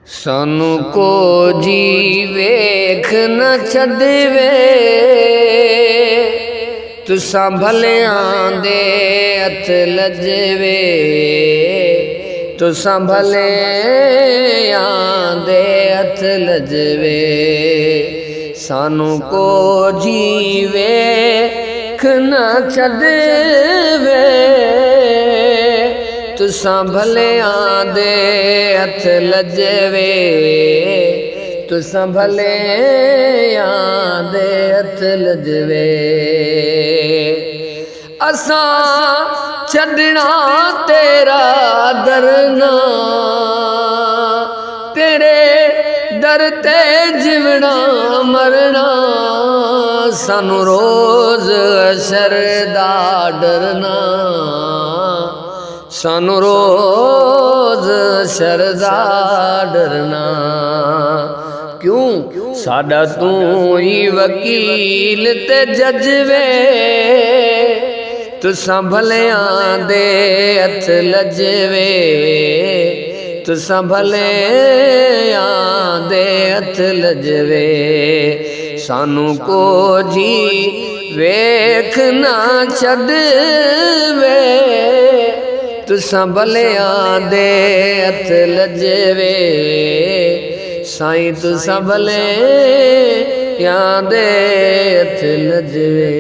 सानू को जी वेख न छड़वे, तुसां भलियां दे हथ लजवे, तुसां भलियां दे हथ लजवे। सानू को जी वेख न छड़वे, तुसां भलियां दे हथ लजवे, तुसां भलियां दे हथ लजवे। असां छड़ना तेरा दरना, तेरे दर ते जिवना मरना, सानू रोज हशर दा डरना, सानू रोज हशर दा डरना। क्यों? साडा तू ही वकील ते जज वे, तुसां भलियां दे हथ लजवे, तुसां भलियां दे हथ लजवे। सानू को जी वेख ना छड़वे, तुसां भलियां दे हथ लजवे, साईं तुसां भलियां दे हथ लजवे।